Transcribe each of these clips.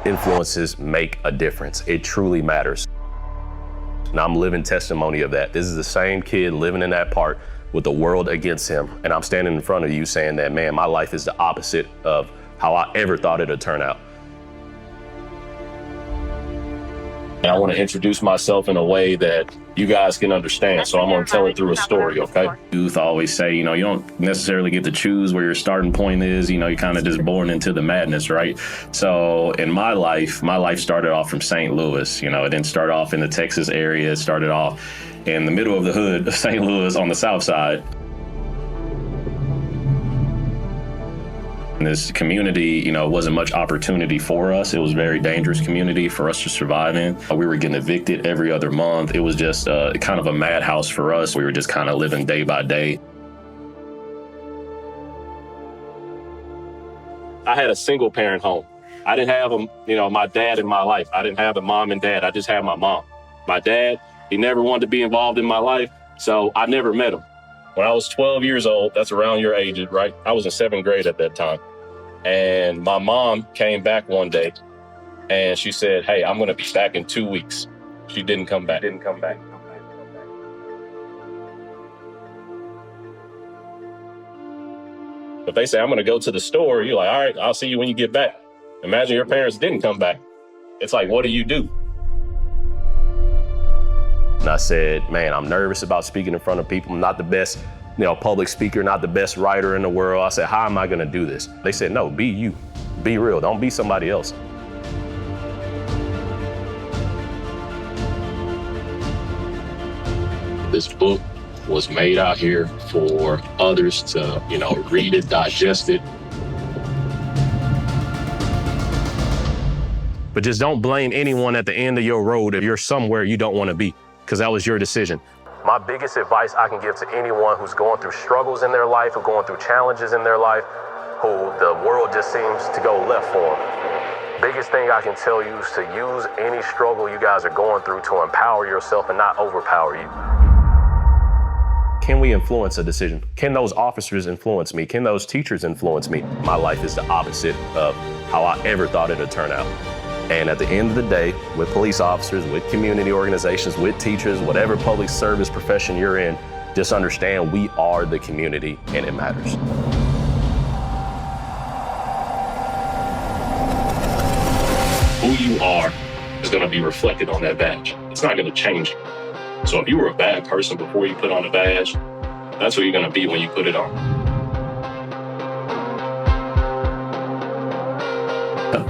Influences make a difference. It truly matters. And I'm living testimony of that. This is the same kid living in that park with the world against him. And I'm standing in front of you saying that, man, my life is the opposite of how I ever thought it would turn out. And I want to introduce myself in a way that you guys can understand. So I'm going to tell it through a story, okay? Youth always say, you don't necessarily get to choose where your starting point is. You're kind of just born into the madness, right? So in my life started off from St. Louis. It didn't start off in the Texas area. It started off in the middle of the hood of St. Louis on the south side. This community, wasn't much opportunity for us. It was a very dangerous community for us to survive in. We were getting evicted every other month. It was just kind of a madhouse for us. We were just kind of living day by day. I had a single parent home. I didn't have my dad in my life. I didn't have a mom and dad. I just had my mom. My dad, he never wanted to be involved in my life, so I never met him. When I was 12 years old, that's around your age, right? I was in 7th grade at that time. And my mom came back one day and she said, hey, I'm going to be back in 2 weeks. She didn't come back. But they say, I'm going to go to the store. You're like, all right, I'll see you when you get back. Imagine your parents didn't come back. It's like, what do you do? And I said, man, I'm nervous about speaking in front of people. I'm not the best, public speaker, not the best writer in the world. I said, how am I going to do this? They said, no, be you. Be real. Don't be somebody else. This book was made out here for others to, read it, digest it. But just don't blame anyone at the end of your road if you're somewhere you don't want to be, because that was your decision. My biggest advice I can give to anyone who's going through struggles in their life or going through challenges in their life, who the world just seems to go left for them. Biggest thing I can tell you is to use any struggle you guys are going through to empower yourself and not overpower you. Can we influence a decision? Can those officers influence me? Can those teachers influence me? My life is the opposite of how I ever thought it would turn out. And at the end of the day, with police officers, with community organizations, with teachers, whatever public service profession you're in, just understand we are the community and it matters. Who you are is going to be reflected on that badge. It's not going to change. So if you were a bad person before you put on a badge, that's who you're going to be when you put it on.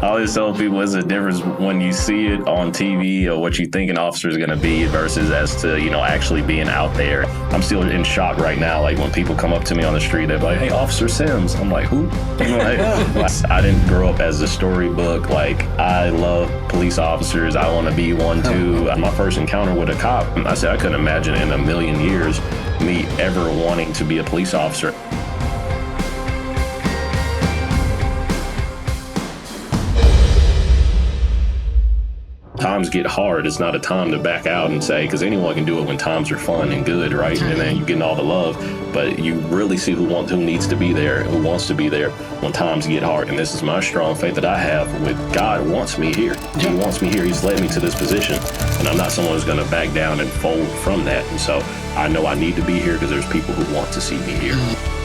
I always tell people there's a difference when you see it on TV or what you think an officer is going to be versus as to, actually being out there. I'm still in shock right now. Like when people come up to me on the street, they're like, hey, Officer Sims. I'm like, who? I didn't grow up as a storybook. Like, I love police officers. I want to be one too. My first encounter with a cop, I said, I couldn't imagine in a million years me ever wanting to be a police officer. Times get hard. It's not a time to back out and say, because anyone can do it when times are fun and good, right? And then you're getting all the love, but you really see who needs to be there, who wants to be there when times get hard. And this is my strong faith that I have with God wants me here. He wants me here. He's led me to this position. And I'm not someone who's going to back down and fold from that. And so I know I need to be here because there's people who want to see me here.